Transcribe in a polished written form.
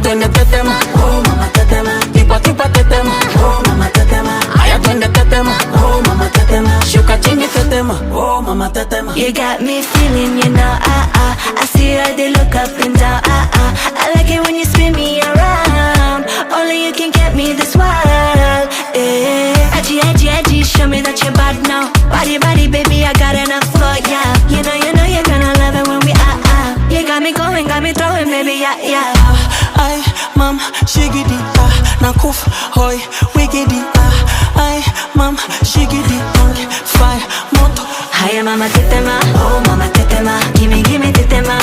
twende tetema, oh mama tetema. Tipwa tipwa tetema, oh mama tetema. Aya twende tetema, oh mama tetema. Shuka chini tetema, oh mama tetema. You got me feeling, you know, I see how they look up and down, I like it when you spin me around. Only you can get me this wild, yeah. Edgy, edgy, edgy, show me that you're bad now. Body, body, baby, I got enough for ya. You know, you're gonna love it when we You got me going, got me throwing, baby, yeah, yeah. Ay, mam, shigidi, nakuf, hoy, wigidi, ay, mam, shigidi, fire, moto. Hiya, mama, tetema, oh, mama, tetema. Gimme, gimme, tetema.